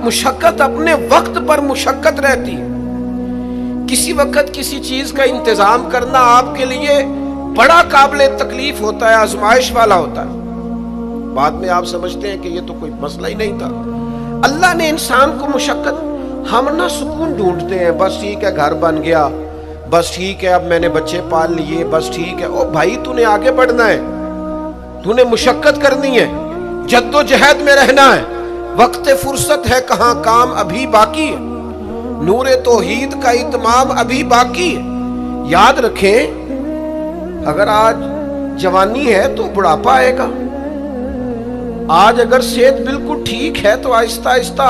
मुशक्कत अपने वक्त पर मुशक्कत रहती है। किसी वक्त किसी चीज का इंतजाम करना आपके लिए बड़ा काबिल तकलीफ होता है, आजमाइश वाला होता है। बाद में आप समझते हैं कि ये तो कोई मसला ही नहीं था। अल्लाह ने इंसान को मुशक्कत, हम ना सुकून ढूंढते हैं, बस ठीक है घर बन गया, बस ठीक है अब मैंने बच्चे पाल लिए, बस ठीक है। ओ भाई तूने आगे बढ़ना है, तूने मुशक्कत करनी है, जद्दोजहद में रहना है। वक्त फुर्सत है कहाँ, काम अभी बाकी है, नूरे तौहीद का इत्माम अभी बाकी है। याद रखें, अगर आज जवानी है तो बुढ़ापा आएगा। आज अगर सेहत बिल्कुल ठीक है तो आहिस्ता आहिस्ता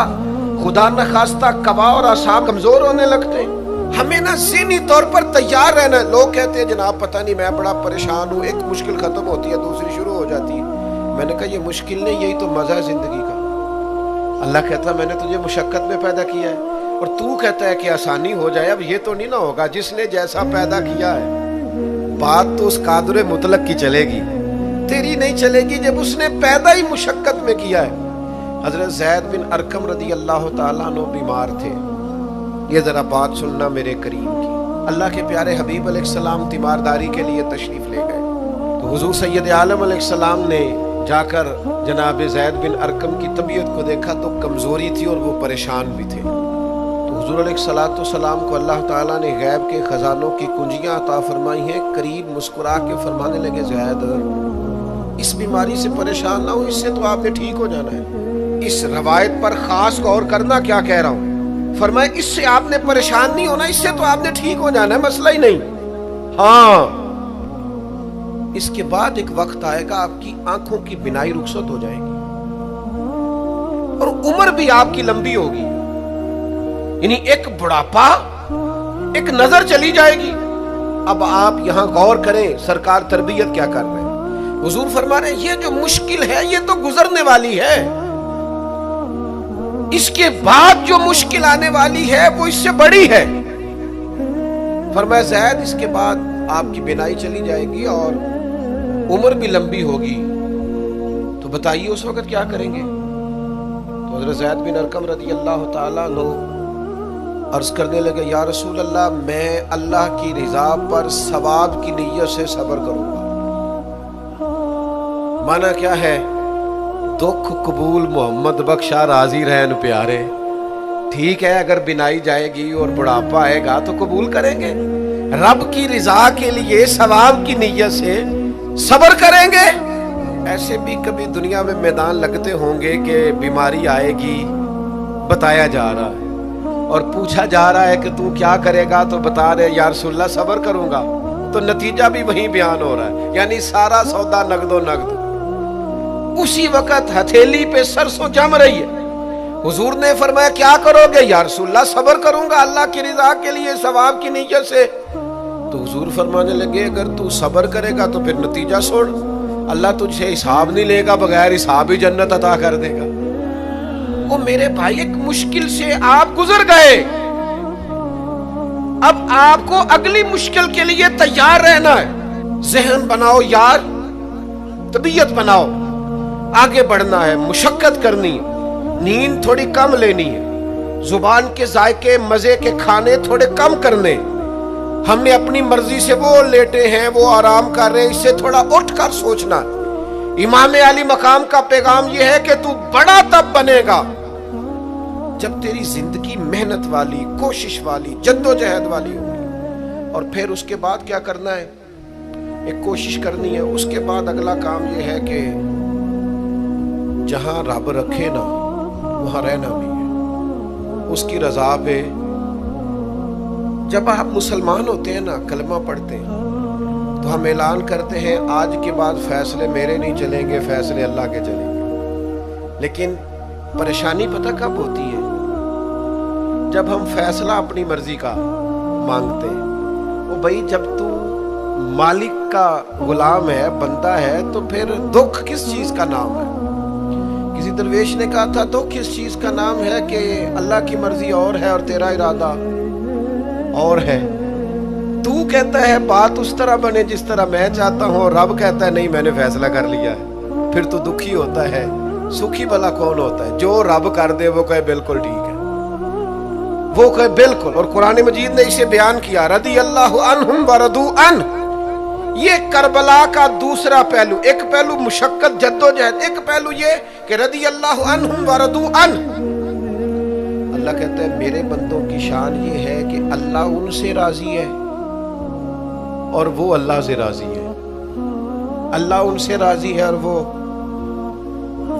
खुदा न खास्ता कबा और आसाब कमजोर होने लगते हैं। हमें ना ज़हनी तौर पर तैयार रहना। लोग कहते हैं जनाब पता नहीं मैं बड़ा परेशान हूँ, एक मुश्किल खत्म होती है दूसरी शुरू हो जाती है। मैंने कहा ये मुश्किल नहीं, यही तो मजा है जिंदगी का। अल्लाह कहता मैंने तुझे मुशक्कत में पैदा किया है, और तू कहता है कि आसानी हो जाए। अब ये तो नहीं ना होगा, जिसने जैसा पैदा किया है बात तो उस कादर मुतलक की चलेगी, तेरी नहीं चलेगी जब उसने पैदा ही मुशक्कत में किया है। हजरत ज़ैद बिन अरकम रदी अल्लाह ताला अन्हु बीमार थे। ये जरा बात सुनना मेरे करीम की। अल्लाह के प्यारे हबीब अलैहिस्सलाम तीमारदारी के लिए तशरीफ ले गए, तो हुजूर सैयद आलम अलैहिस्सलाम ने जाकर जनाब ज़ैद बिन अरकम की तबीयत को देखा तो कमजोरी थी और वो परेशान भी थे। तो हुजूर अलैहिस्सलाम को अल्लाह ताला ने गैब के खजानों की कुंजियां अता फरमाई हैं। करीब मुस्कुरा के फरमाने लगे, ज़ैद इस बीमारी से परेशान ना हो, इससे तो आपने ठीक हो जाना है। इस रवायत पर खास गौर करना क्या कह रहा हूं। फरमाया इससे आपने परेशान नहीं होना, इससे तो आपने ठीक हो जाना है, मसला ही नहीं। हाँ, इसके बाद एक वक्त आएगा आपकी आंखों की बिनाई रुखसत हो जाएगी और उम्र भी आपकी लंबी होगी, यानी एक बुढ़ापा, एक नजर चली जाएगी। अब आप यहां गौर करें, सरकार तरबियत क्या कर रहे हैं। हुजूर फरमा रहे हैं ये जो मुश्किल है ये तो गुजरने वाली है, इसके बाद जो मुश्किल आने वाली है वो इससे बड़ी है। फरमाया ज़ैद इसके बाद आपकी बिनाई चली जाएगी और उम्र भी लंबी होगी, तो बताइए उस वक्त क्या करेंगे। तो हज़रत ज़ैद बिन अरकम रज़ी अल्लाह ताला अन्हु अर्ज करने लगे, या रसूल अल्लाह मैं अल्लाह की रिजा पर सवाब की नीयत से सब्र करूंगा। माना क्या है, दुख कबूल मोहम्मद बख्शा राजी रहन प्यारे। ठीक है अगर बिनाई जाएगी और बुढ़ापा आएगा तो कबूल करेंगे, रब की रिजा के लिए सवाब की नीयत से सब्र करेंगे। ऐसे भी कभी दुनिया में मैदान लगते होंगे कि बीमारी आएगी, बताया जा रहा है और पूछा जा रहा है कि तू क्या करेगा, तो बता रहे या रसूलल्लाह सब्र करूंगा, तो नतीजा भी वही बयान हो रहा है, यानी सारा सौदा नगदो नगद। उसी वक्त हथेली पे सरसों जम रही है। हुजूर ने फरमाया क्या करोगे, या रसूलल्लाह सब्र करूंगा अल्लाह की रिजा के लिए सवाब की नीयत से। तो हुजूर फरमाने लगे अगर तू सब्र करेगा तो फिर नतीजा सुन, अल्लाह तुझसे हिसाब नहीं लेगा, बगैर हिसाब ही जन्नत अता कर देगा। ओ मेरे भाई, एक मुश्किल से आप गुजर गए, अब आपको अगली मुश्किल के लिए तैयार रहना है। जहन बनाओ यार, तबीयत बनाओ, आगे बढ़ना है, मुशक्कत करनी है, नींद थोड़ी कम लेनी है, जुबान के जायके मजे के खाने थोड़े कम करने। हमने अपनी मर्जी से वो लेटे हैं, वो आराम कर रहे हैं, इससे थोड़ा उठ कर सोचना। इमाम अली मकाम का पैगाम यह है कि तू बड़ा तब बनेगा जब तेरी जिंदगी मेहनत वाली, कोशिश वाली, जद्दोजहद वाली होगी। और फिर उसके बाद क्या करना है, एक कोशिश करनी है। उसके बाद अगला काम यह है कि जहां रब रखे ना वहां रहना भी है, उसकी रजा पे। जब आप मुसलमान होते हैं ना, कलमा पढ़ते हैं, तो हम ऐलान करते हैं आज के बाद फैसले मेरे नहीं चलेंगे, फैसले अल्लाह के चलेंगे। लेकिन परेशानी पता कब होती है, जब हम फैसला अपनी मर्जी का मांगते हैं। वो भाई जब तू मालिक का गुलाम है, बंदा है, तो फिर दुख किस चीज का नाम है। किसी दरवेश ने कहा था दुख किस चीज का नाम है कि अल्लाह की मर्जी और है और तेरा इरादा और है। तू कहता है बात उस तरह बने जिस तरह मैं चाहता हूँ, रब कहता है नहीं मैंने फैसला कर लिया है, फिर तो दुखी होता है। سکھی بلا کون ہوتا ہے؟ جو رب کر دے وہ کہے بالکل ٹھیک ہے، وہ کہے بالکل. اور قرآن مجید نے اسے بیان کیا، رضی اللہ عنہم ورضوا عنہ. یہ کربلا کا دوسرا پہلو، ایک پہلو مشقت جدوجہد، ایک پہلو یہ کہ رضی اللہ عنہم ورضوا عنہ. اللہ کہتا ہے میرے بندوں کی شان یہ ہے کہ اللہ ان سے راضی ہے اور وہ اللہ سے راضی ہے. اللہ ان سے راضی ہے اور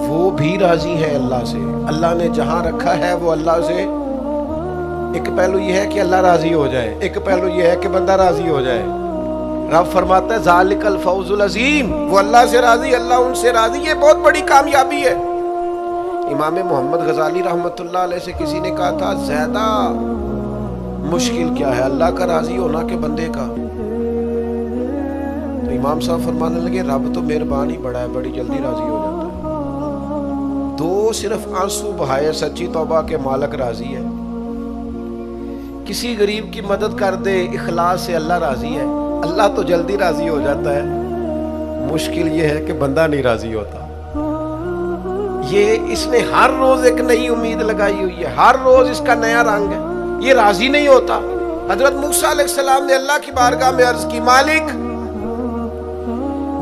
وہ بھی راضی ہے اللہ سے. اللہ نے جہاں رکھا ہے وہ اللہ سے. ایک پہلو یہ ہے کہ اللہ راضی ہو جائے، ایک پہلو یہ ہے کہ بندہ راضی ہو جائے. رب فرماتا ہے ذالک الفوز العظیم، وہ اللہ سے راضی، اللہ ان سے راضی، یہ بہت بڑی کامیابی ہے. امام محمد غزالی رحمۃ اللہ علیہ سے کسی نے کہا تھا زیادہ مشکل کیا ہے، اللہ کا راضی ہونا کہ بندے کا؟ تو امام صاحب فرمانے لگے رب تو مہربان ہی بڑا ہے، بڑی جلدی راضی ہو جاتا ہے. دو صرف آنسو بہائے سچی توبہ کے مالک راضی ہے. کسی غریب کی مدد کر دے اخلاص سے اللہ راضی ہے. اللہ تو جلدی راضی ہو جاتا ہے، مشکل یہ ہے کہ بندہ نہیں راضی ہوتا. یہ اس نے ہر روز ایک نئی امید لگائی ہوئی ہے، ہر روز اس کا نیا رنگ ہے. یہ راضی نہیں ہوتا. حضرت موسیٰ علیہ السلام نے اللہ کی بارگاہ میں عرض کی مالک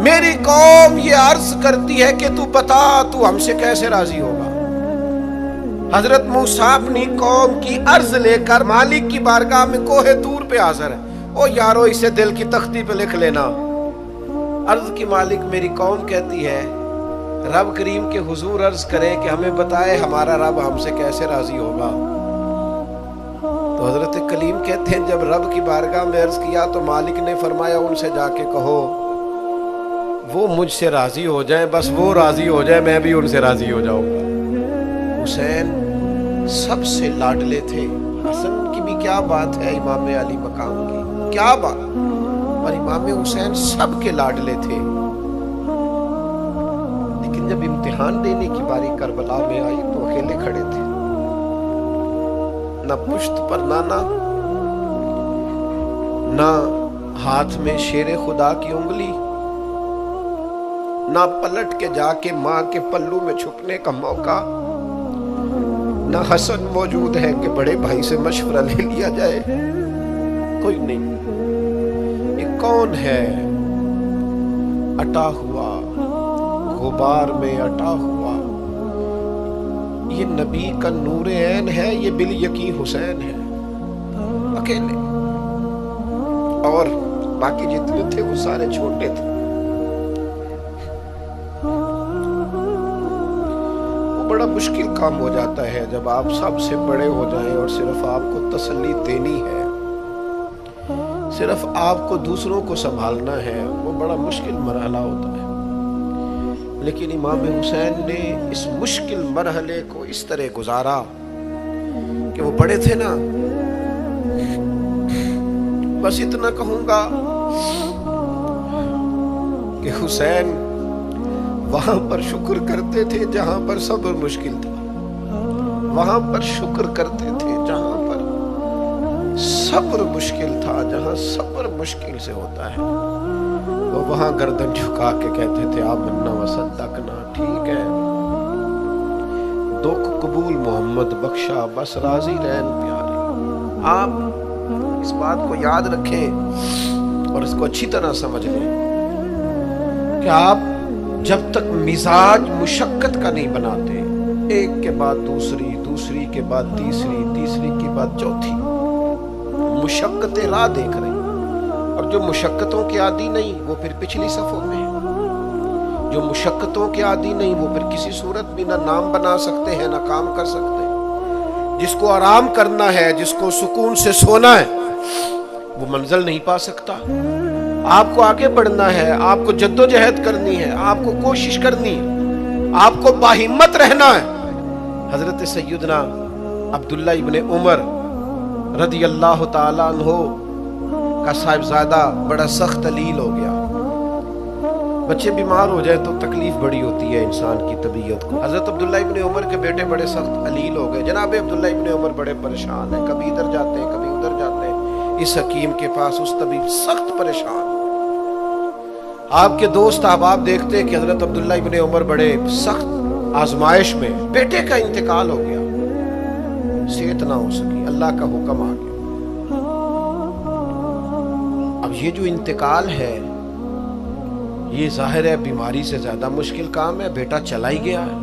میری قوم یہ عرض کرتی ہے کہ تو بتا تو ہم سے کیسے راضی ہوگا. حضرت موسیٰ اپنی قوم کی عرض لے کر مالک کی بارگاہ میں کوہ طور پہ حاضر ہے. او یارو اسے دل کی تختی پہ لکھ لینا. عرض کی مالک میری قوم کہتی ہے رب کریم کے حضور عرض کرے کہ ہمیں بتائے ہمارا رب ہم سے کیسے راضی ہوگا. تو حضرت کلیم کہتے ہیں جب رب کی بارگاہ میں عرض کیا تو مالک نے فرمایا ان سے جا کے کہو وہ مجھ سے راضی ہو جائیں، بس وہ راضی ہو جائے میں بھی ان سے راضی ہو جاؤں گا. حسین سب سے لاڈلے تھے. حسن کی بھی کیا بات ہے، امام علی مقام کی کیا بات، اور امام حسین سب کے لاڈلے تھے. لیکن جب امتحان دینے کی باری کربلا میں آئی تو اکیلے کھڑے تھے. نہ پشت پر نانا، نہ ہاتھ میں شیر خدا کی انگلی، نہ پلٹ کے جا کے ماں کے پلو میں چھپنے کا موقع، نہ حسن موجود ہے کہ بڑے بھائی سے مشورہ لے لیا جائے. کوئی نہیں. یہ کون ہے اٹا ہوا غبار میں اٹا ہوا؟ یہ نبی کا نور عین ہے، یہ بالیقین حسین ہے اکیلے. اور باقی جتنے تھے وہ سارے چھوٹے تھے. بڑا مشکل کام ہو جاتا ہے جب آپ سب سے بڑے ہو جائیں اور صرف آپ کو تسلی دینی ہے، صرف آپ کو دوسروں کو سنبھالنا ہے. وہ بڑا مشکل مرحلہ ہوتا ہے. لیکن امام حسین نے اس مشکل مرحلے کو اس طرح گزارا کہ وہ بڑے تھے نا. بس اتنا کہوں گا کہ حسین وہاں پر شکر کرتے تھے جہاں پر صبر مشکل تھا، وہاں پر شکر کرتے تھے جہاں پر صبر مشکل تھا. جہاں صبر مشکل سے ہوتا ہے وہ وہاں گردن جھکا کے کہتے تھے آمنا وصدقنا، ٹھیک ہے دکھ قبول محمد بخشا، بس راضی رہن پیارے. آپ اس بات کو یاد رکھیں اور اس کو اچھی طرح سمجھ لیں کہ آپ جب تک مزاج مشقت کا نہیں بناتے، ایک کے بعد دوسری، دوسری کے بعد تیسری، تیسری کے بعد چوتھی مشقتیں راہ دیکھ رہے ہیں. اور جو مشقتوں کے عادی نہیں وہ پھر پچھلی صفوں میں ہیں. جو مشقتوں کے عادی نہیں وہ پھر کسی صورت بھی نہ نام بنا سکتے ہیں نہ کام کر سکتے ہیں. جس کو آرام کرنا ہے، جس کو سکون سے سونا ہے، وہ منزل نہیں پا سکتا. آپ کو آگے بڑھنا ہے، آپ کو جدوجہد کرنی ہے، آپ کو کوشش کرنی ہے، آپ کو باہمت رہنا ہے. حضرت سیدنا عبداللہ ابن عمر رضی اللہ تعالیٰ عنہ کا صاحبزادہ بڑا سخت علیل ہو گیا. بچے بیمار ہو جائے تو تکلیف بڑی ہوتی ہے انسان کی طبیعت کو. حضرت عبداللہ ابن عمر کے بیٹے بڑے سخت علیل ہو گئے. جناب عبداللہ ابن عمر بڑے پریشان ہیں، کبھی ادھر جاتے ہیں کبھی ادھر جاتے ہیں، اس حکیم کے پاس اس طبیب، سخت پریشان. آپ کے دوست احباب دیکھتے کہ حضرت عبداللہ ابن عمر بڑے سخت आजमाइश में बेटे का इंतकाल हो गया, सेहत ना हो सकी, अल्लाह का हुक्म आ गया। अब ये जो इंतकाल है ये जाहिर है बीमारी से ज्यादा मुश्किल काम है, बेटा चला ही गया है।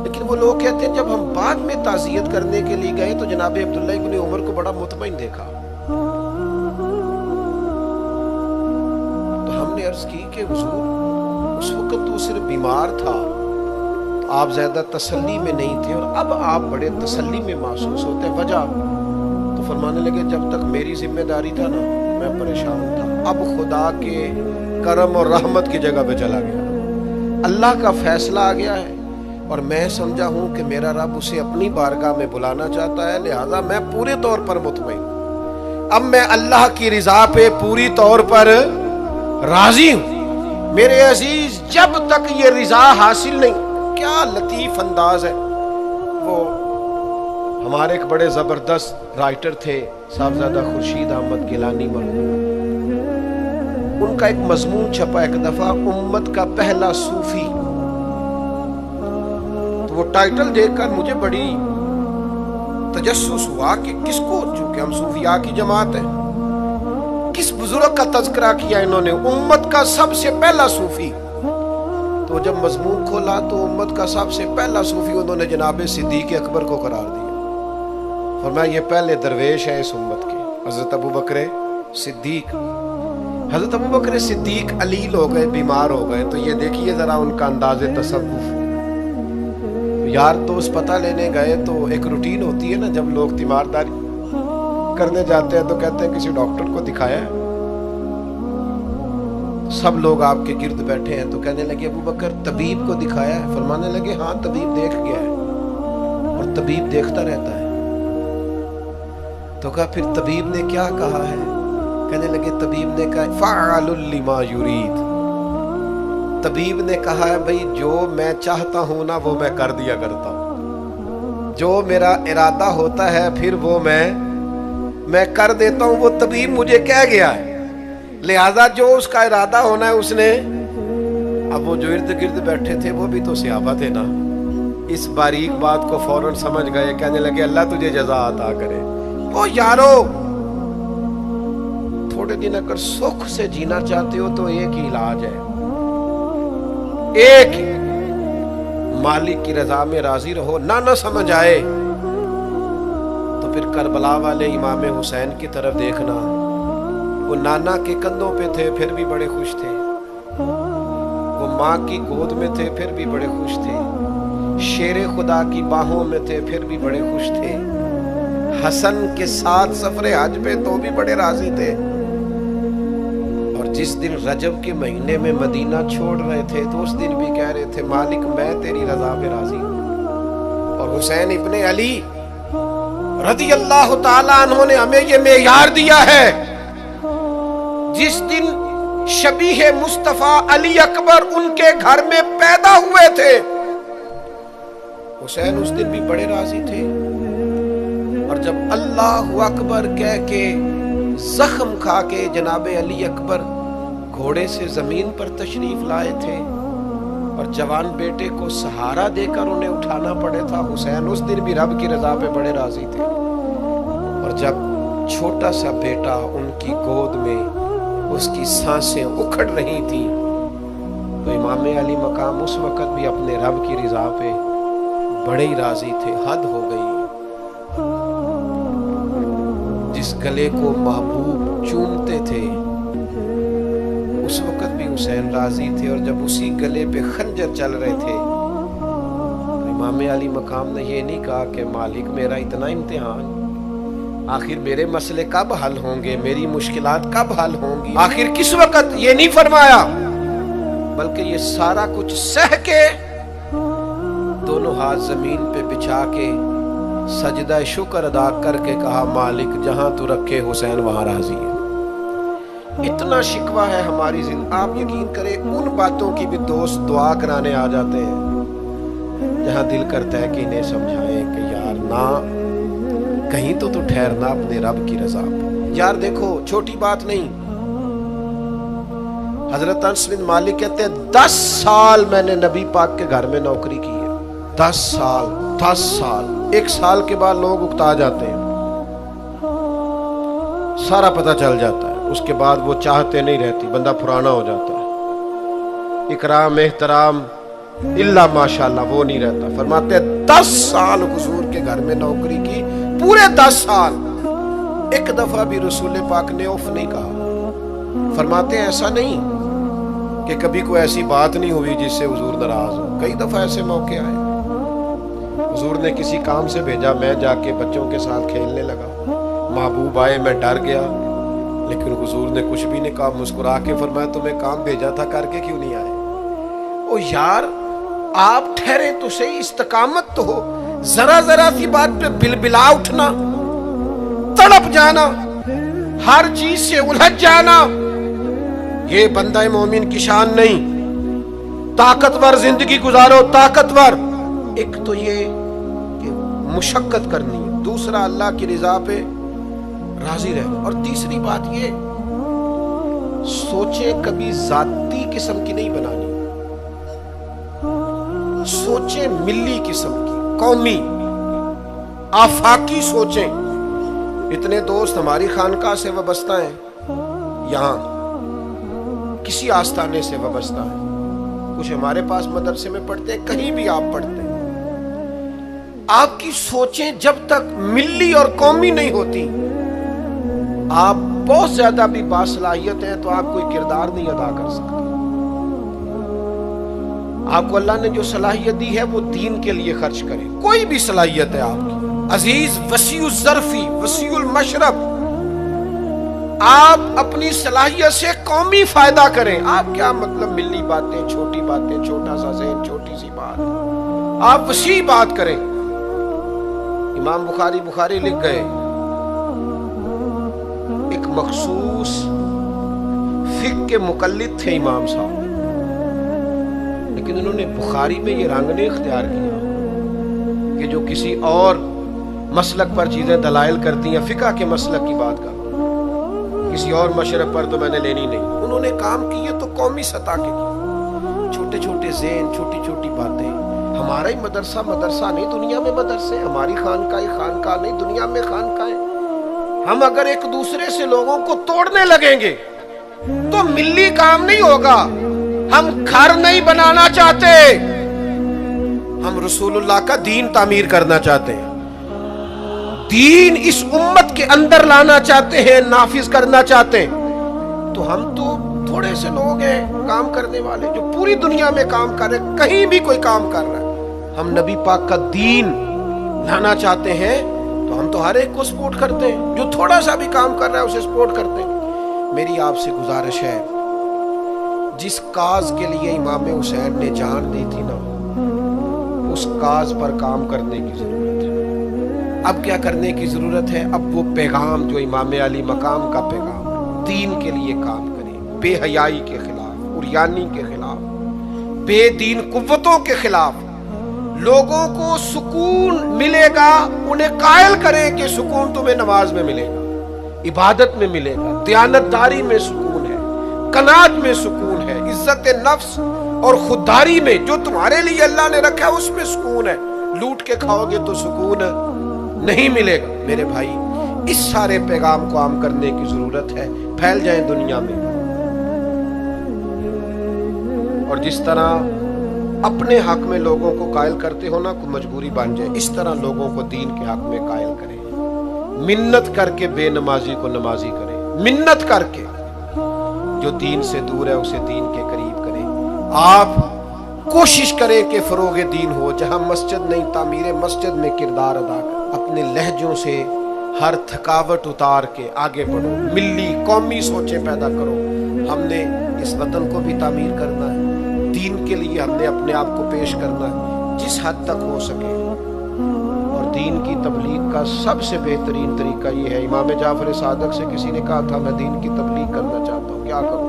लेकिन वो लोग कहते हैं जब हम बाद में ताज़ियत करने के लिए गए तो जनाब अब्दुल्लाह इब्न उमर को बड़ा मुतमईन देखा। तो हमने अर्ज की कि हुजूर उस वक्त तो सिर्फ बीमार था, तो आप ज्यादा तसल्ली में नहीं थे और अब आप बड़े तसल्ली में महसूस होते हैं, वजह? तो फरमाने लगे जब तक मेरी जिम्मेदारी था ना मैं परेशान था, अब खुदा के करम और रहमत की जगह पे चला गया, अल्लाह का फैसला आ गया है और मैं समझा हूं कि मेरा रब उसे अपनी बारगाह में बुलाना चाहता है, लिहाजा मैं पूरे तौर पर मुतमईन, अब मैं अल्लाह की रिजा पे पूरी तौर पर राजी हूं। मेरे अजीज, जब तक ये रिजा हासिल नहीं, क्या लतीफ अंदाज है। वो हमारे एक बड़े जबरदस्त राइटर थे साहबजादा खुर्शीद अहमद गिलानी मरहूम, उनका एक मजमून छपा एक दफा, उम्मत का पहला सूफी। तो वो टाइटल देखकर मुझे बड़ी तजस्सुस हुआ कि किसको, चूंकि हम सूफिया की जमात है, किस बुजुर्ग का तज़किरा किया इन्होंने, उम्मत का सबसे पहला सूफी। तो जब मजमून खोला तो उम्मत का सबसे पहला सूफी उन्होंने जनाब सिद्दीक अकबर को करार दिया। फरमाया ये पहले दरवेश है इस उम्मत के, हजरत अबू बकर सिद्दीक। हजरत अबू बकर सिद्दीक अलील हो गए, बीमार हो गए। तो ये देखिए जरा उनका अंदाज़े तसव्वुफ। यार दोस्त पता लेने गए तो एक रूटीन होती है ना, जब लोग तीमारदारी करने जाते हैं तो कहते हैं किसी डॉक्टर को दिखाया है। सब लोग आपके गिर्द बैठे हैं, तो कहने लगे अबू बकर तबीब को दिखाया है? फरमाने लगे हाँ तबीब देख गया है और तबीब देखता रहता है। तो कहा फिर तबीब ने क्या कहा है? कहने लगे तबीब ने कहा फ़अलुल लिमा युरीद। तबीब ने कहा है भाई जो मैं चाहता हूं ना वो मैं कर दिया करता हूं, जो मेरा इरादा होता है फिर वो मैं कर देता हूं। वो तबीब मुझे कह गया है, लिहाजा जो उसका इरादा होना है उसने। अब वो जो इर्द गिर्द बैठे थे वो भी तो सहाबा थे ना, इस बारीक बात को फौरन समझ गए। कहने लगे अल्लाह तुझे जज़ा अता करे। ओ यारो, थोड़े दिन अगर सुख से जीना चाहते हो तो एक ही इलाज है, एक मालिक की रजा में राजी रहो। ना समझ आए तो फिर करबला वाले इमाम हुसैन की तरफ देखना, वो नाना के कंधों पे थे फिर भी बड़े खुश थे, वो माँ की गोद में थे फिर भी बड़े खुश थे, शेरे खुदा की बाहों में थे फिर भी बड़े खुश थे, हसन के साथ सफरे हज पे तो भी बड़े राजी थे। और जिस दिन रजब के महीने में मदीना छोड़ रहे थे तो उस दिन भी कह रहे थे मालिक मैं तेरी रजा में राजी हूं। और हुसैन इब्ने अली रज़ी अल्लाह ताला अन्हु ने हमें ये मेयार दिया है, जिस दिन शबीह मुस्तफा अली अकबर उनके घर में पैदा हुए थे, हुसैन उस दिन भी बड़े राजी थे। और जब अल्लाहु अकबर कह के जख्म खा के जनाबे अली अकबर घोड़े से जमीन पर तशरीफ लाए थे और जवान बेटे को सहारा देकर उन्हें उठाना पड़े था, हुसैन उस दिन भी रब की रजा पे बड़े राजी थे। और जब छोटा सा बेटा उनकी गोद में उसकी सांसें उखड़ रही थी तो इमाम अली मकाम उस वक़्त भी अपने रब की रजा पे बड़े ही राजी थे। हद हो गई, जिस गले को महबूब चूमते थे उस वक़्त भी हुसैन राजी थे। और जब उसी गले पे खंजर चल रहे थे तो इमाम अली मकाम ने ये नहीं कहा कि मालिक मेरा इतना इम्तिहान, आखिर मेरे मसले कब हल होंगे, मेरी मुश्किलात कब हल होंगी, आखिर किस वक़्त, ये नहीं फरमाया, बल्कि ये सारा कुछ सह के दोनों हाथ जमीन पे बिछा के सजदा शुक्र अदा करके कहा मालिक जहां तू रखे हुसैन वहां राजी है। इतना शिकवा है हमारी जिंदगी, आप यकीन करें उन बातों की भी दोस्त दुआ कराने आ जाते हैं जहां दिल करता है कि इन्हें समझाएं कि यार ना कहीं तो ठहरना अपने रब की रजा। यार देखो छोटी बात नहीं, حضرت انس بن مالک کہتے ہیں 10 سال میں نے نبی پاک کے گھر میں نوکری کی ہے. 10 سال. 1 سال کے بعد لوگ اکتا جاتے ہیں, سارا پتہ چل جاتا ہے. اس کے بعد وہ چاہتے نہیں رہتی, بندہ پرانا ہو جاتا ہے. اکرام احترام الا ماشاءاللہ وہ نہیں رہتا. فرماتے ہیں 10 سال حضور کے گھر میں نوکری کی, پورے 10 سال. ایک دفعہ بھی رسول پاک نے اف نہیں کہا. فرماتے ہیں ایسا نہیں کہ کبھی کوئی ایسی بات نہیں ہوئی جس سے حضور ناراض ہو. کئی دفعہ ایسے موقع آئے, حضور نے کسی کام سے بھیجا, میں جا کے بچوں کے ساتھ کھیلنے لگا, محبوب آئے, میں ڈر گیا, لیکن حضور نے کچھ بھی نہیں کہا. مسکرا کے فرمایا تمہیں کام بھیجا تھا, کر کے کیوں نہیں آئے؟ او یار آپ ٹھہرے تو صحیح, استقامت تو ہو. ذرا سی بات پہ بلبلا اٹھنا, تڑپ جانا, ہر چیز سے الجھ جانا, یہ بندہ مومن کی شان نہیں. طاقتور زندگی گزارو, طاقتور. ایک تو یہ کہ مشقت کرنی ہے, دوسرا اللہ کی رضا پہ راضی رہنا, اور تیسری بات یہ سوچیں کبھی ذاتی قسم کی نہیں بنانی, سوچیں ملی قسم کی, قومی آفاقی سوچیں. اتنے دوست ہماری خانقاہ سے وابستہ ہیں, یہاں کسی آستانے سے وابستہ ہیں, کچھ ہمارے پاس مدرسے میں پڑھتے ہیں, کہیں بھی آپ پڑھتے ہیں. آپ کی سوچیں جب تک ملی اور قومی نہیں ہوتی, آپ بہت زیادہ بھی باصلاحیت ہیں تو آپ کوئی کردار نہیں ادا کر سکتے. آپ کو اللہ نے جو صلاحیت دی ہے وہ دین کے لیے خرچ کریں. کوئی بھی صلاحیت ہے آپ کی, عزیز وسیع الظرفی وسیع المشرب, آپ اپنی صلاحیت سے قومی فائدہ کریں. آپ کیا مطلب ملی باتیں, چھوٹی باتیں, چھوٹا سا ذہن, چھوٹی سی بات, آپ وسیع بات کریں. امام بخاری لکھ گئے, ایک مخصوص فقہ کے مقلد تھے امام صاحب, لیکن انہوں نے بخاری میں یہ رنگ نے اختیار کیا کہ جو کسی اور مسلک پر چیزیں دلائل کرتی ہیں, فقہ کے مسلک کی بات کر, کسی اور مشرب پر تو میں نے لینی نہیں. انہوں نے کام کیے تو قومی سطح کے کیے, چھوٹے چھوٹے ذہن, چھوٹی چھوٹی باتیں. ہمارا ہی مدرسہ نہیں, دنیا میں مدرسے, ہماری خانقاہ نہیں, دنیا میں خانقاہیں. ہم اگر ایک دوسرے سے لوگوں کو توڑنے لگیں گے تو ملی کام نہیں ہوگا. ہم گھر نہیں بنانا چاہتے, ہم رسول اللہ کا دین تعمیر کرنا چاہتے ہیں, دین اس امت کے اندر لانا چاہتے ہیں, نافذ کرنا چاہتے ہیں. تو ہم تو تھوڑے سے لوگ ہیں کام کرنے والے جو پوری دنیا میں کام کر رہے ہیں, کہیں بھی کوئی کام کر رہا ہے. ہم نبی پاک کا دین لانا چاہتے ہیں تو ہم تو ہر ایک کو سپورٹ کرتے ہیں, جو تھوڑا سا بھی کام کر رہا ہے اسے سپورٹ کرتے ہیں. میری آپ سے گزارش ہے, جس کاز کے لیے امام حسین نے جان دی تھی نا, اس کاز پر کام کرنے کی ضرورت ہے. اب کیا کرنے کی ضرورت ہے؟ اب وہ پیغام جو امام علی مقام کا پیغام, دین کے لیے کام کریں, بے حیائی کے خلاف, عریانی کے خلاف, بے دین قوتوں کے خلاف. لوگوں کو سکون ملے گا, انہیں قائل کریں کہ سکون تمہیں نماز میں ملے گا, عبادت میں ملے گا, دیانتداری میں سکون ہے, قناعت میں سکون ہے, عزت نفس اور خودداری میں جو تمہارے لیے اللہ نے رکھا ہے اس میں سکون ہے. لوٹ کے کھاؤ گے تو سکون نہیں ملے گا. میرے بھائی, اس سارے پیغام کو عام کرنے کی ضرورت ہے. پھیل جائیں دنیا میں, اور جس طرح اپنے حق میں لوگوں کو قائل کرتے ہو نا, کوئی مجبوری بن جائے, اس طرح لوگوں کو دین کے حق میں قائل کریں. منت کر کے بے نمازی کو نمازی کریں, منت کر کے. جو دین سے دور ہے اسے دین کے قریب کریں. آپ کوشش کریں کہ فروغ دین ہو. جہاں مسجد نہیں, تعمیر مسجد میں کردار ادا کریں. اپنے لہجوں سے ہر تھکاوٹ اتار کے آگے بڑھو, ملی قومی سوچیں پیدا کرو. ہم نے اس وطن کو بھی تعمیر کرنا ہے, دین کے لیے ہم نے اپنے آپ کو پیش کرنا ہے جس حد تک ہو سکے. اور دین کی تبلیغ کا سب سے بہترین طریقہ یہ ہے. امام جعفر صادق سے کسی نے کہا تھا میں دین کی تبلیغ کرنا چاہتا ہوں, کیا کروں؟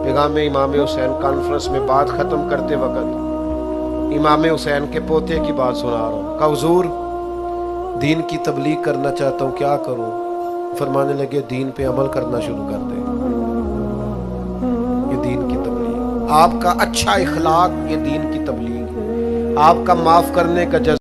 پیغام امام حسین کانفرنس میں بات ختم کرتے وقت امام حسین کے پوتے کی بات سنا رہا ہوں. کہا حضور دین کی تبلیغ کرنا چاہتا ہوں, کیا کروں؟ فرمانے لگے دین پہ عمل کرنا شروع کر دیں. آپ کا اچھا اخلاق یہ دین کی تبلیغ ہے، آپ کا معاف کرنے کا جذبہ